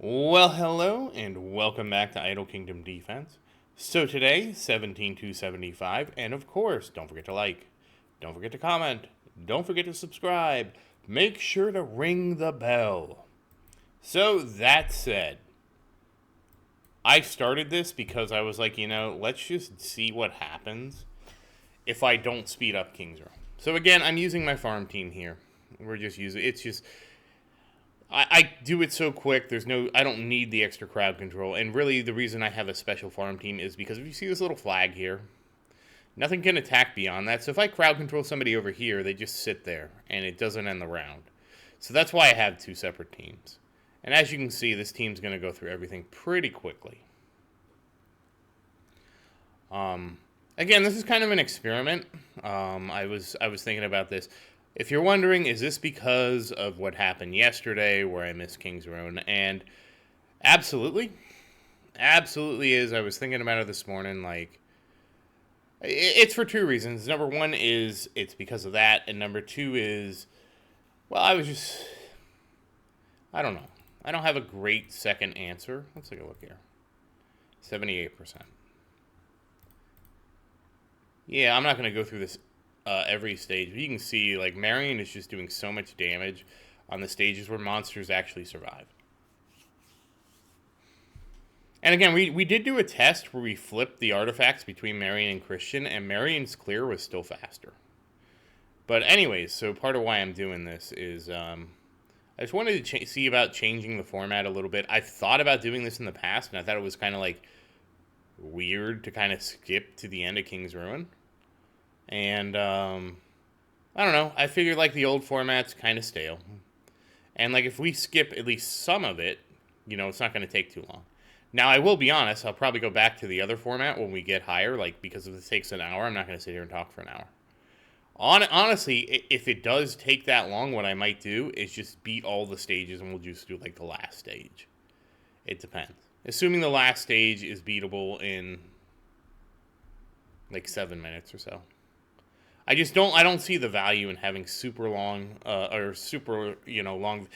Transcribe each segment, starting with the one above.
Well, hello, and welcome back to Idle Kingdom Defense. So today, 17,275, and of course, don't forget to like, don't forget to comment, don't forget to subscribe, make sure to ring the bell. So that said, I started this because I was like, let's just see what happens if I don't speed up King's Row. So again, I'm using my farm team here. I do it so quick. I don't need the extra crowd control. And really, the reason I have a special farm team is because if you see this little flag here, nothing can attack beyond that. So if I crowd control somebody over here, they just sit there, and it doesn't end the round. So that's why I have two separate teams. And as you can see, this team's going to go through everything pretty quickly. Again, this is kind of an experiment. I was thinking about this. If you're wondering, is this because of what happened yesterday where I missed King's Row? And absolutely. Absolutely is. I was thinking about it this morning. It's for two reasons. Number one is it's because of that. And number two is, well, I don't know. I don't have a great second answer. Let's take a look here. 78%. Yeah, I'm not going to go through this every stage. But you can see, Marion is just doing so much damage on the stages where monsters actually survive. And again, we did do a test where we flipped the artifacts between Marion and Christian, and Marion's clear was still faster. But anyways, so part of why I'm doing this is I just wanted to see about changing the format a little bit. I've thought about doing this in the past, and I thought it was kind of weird to kind of skip to the end of King's Ruin. And, I don't know. I figured, the old format's kind of stale. And, if we skip at least some of it, it's not going to take too long. Now, I will be honest. I'll probably go back to the other format when we get higher. Because if it takes an hour, I'm not going to sit here and talk for an hour. Honestly, if it does take that long, what I might do is just beat all the stages and we'll just do, the last stage. It depends. Assuming the last stage is beatable in, 7 minutes or so. I don't see the value in having super long, long,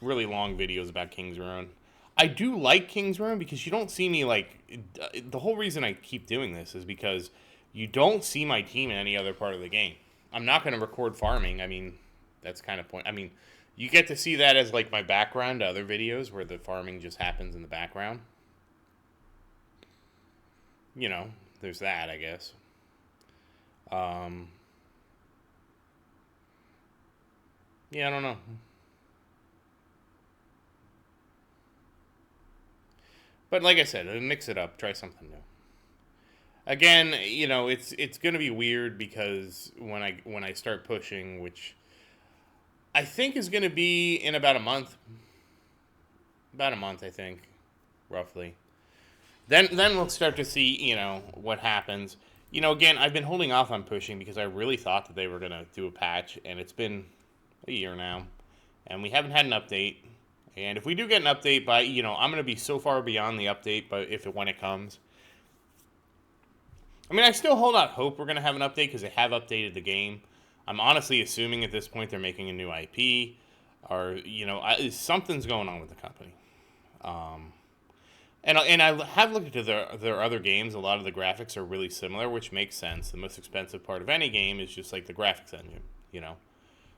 really long videos about King's Ruin. I do like King's Ruin because you don't see me, the whole reason I keep doing this is because you don't see my team in any other part of the game. I'm not going to record farming. I mean, that's kind of point. I mean, you get to see that as, my background to other videos where the farming just happens in the background. There's that, I guess. Yeah, I don't know. But like I said, mix it up. Try something new. Again, it's going to be weird because when I start pushing, which I think is going to be in about a month. About a month, I think, roughly. Then we'll start to see, what happens. Again, I've been holding off on pushing because I really thought that they were going to do a patch, and it's been a year now, and we haven't had an update. And if we do get an update by, I'm going to be so far beyond the update, but when it comes. I mean, I still hold out hope we're going to have an update because they have updated the game. I'm honestly assuming at this point they're making a new IP, or, something's going on with the company. And I have looked at their other games. A lot of the graphics are really similar, which makes sense. The most expensive part of any game is just the graphics engine,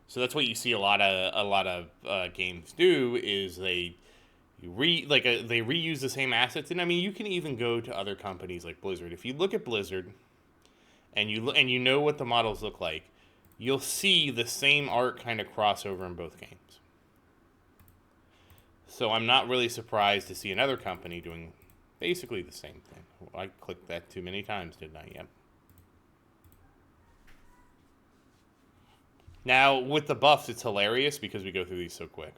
So that's what you see a lot of games do is they reuse the same assets. And I mean, you can even go to other companies like Blizzard. If you look at Blizzard, and you know what the models look like, you'll see the same art kind of crossover in both games. So I'm not really surprised to see another company doing basically the same thing. I clicked that too many times, didn't I? Yep. Now, with the buffs, it's hilarious because we go through these so quick.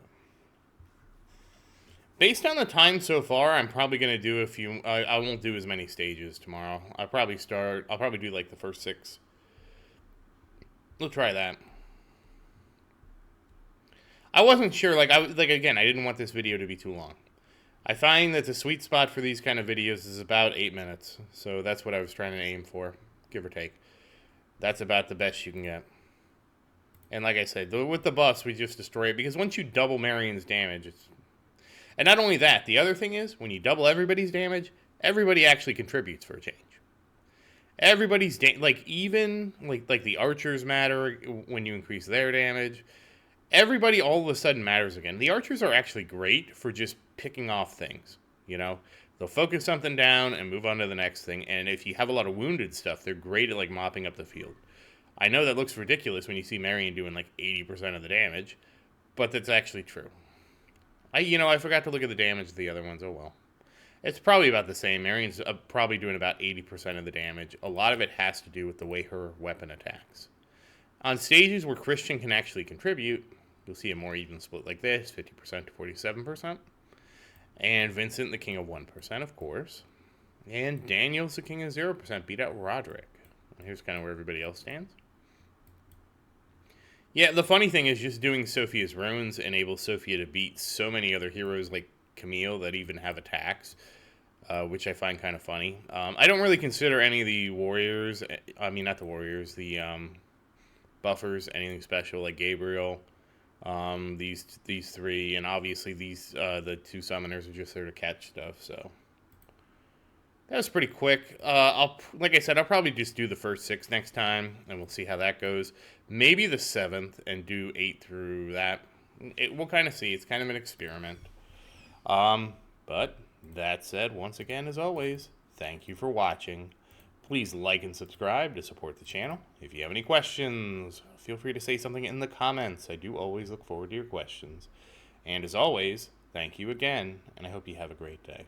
Based on the time so far, I'm probably going to do a few. I won't do as many stages tomorrow. I'll probably do the first 6. We'll try that. I wasn't sure, again, I didn't want this video to be too long. I find that the sweet spot for these kind of videos is about 8 minutes. So that's what I was trying to aim for, give or take. That's about the best you can get. And like I said, with the buffs, we just destroy it. Because once you double Marion's damage, And not only that, the other thing is, when you double everybody's damage, everybody actually contributes for a change. Everybody's like even like the archers matter when you increase their damage. Everybody all of a sudden matters again. The archers are actually great for just picking off things. You know, they'll focus something down and move on to the next thing. And if you have a lot of wounded stuff, they're great at like mopping up the field. I know that looks ridiculous when you see Marion doing like 80% of the damage, but that's actually true. I forgot to look at the damage of the other ones. Oh well. It's probably about the same. Marion's probably doing about 80% of the damage. A lot of it has to do with the way her weapon attacks. On stages where Christian can actually contribute, you'll see a more even split like this, 50% to 47%. And Vincent, the king of 1%, of course. And Daniel's the king of 0%, beat out Roderick. Here's kind of where everybody else stands. Yeah, the funny thing is just doing Sophia's runes enables Sophia to beat so many other heroes like Camille that even have attacks, which I find kind of funny. I don't really consider any of the warriors, not the warriors, the buffers, anything special like Gabriel, these three, and obviously the two summoners are just there to catch stuff, so. That was pretty quick. Like I said, I'll probably just do the first 6 next time, and we'll see how that goes. Maybe the 7th, and do 8 through that. We'll kind of see. It's kind of an experiment. But that said, once again, as always, thank you for watching. Please like and subscribe to support the channel. If you have any questions, feel free to say something in the comments. I do always look forward to your questions. And as always, thank you again, and I hope you have a great day.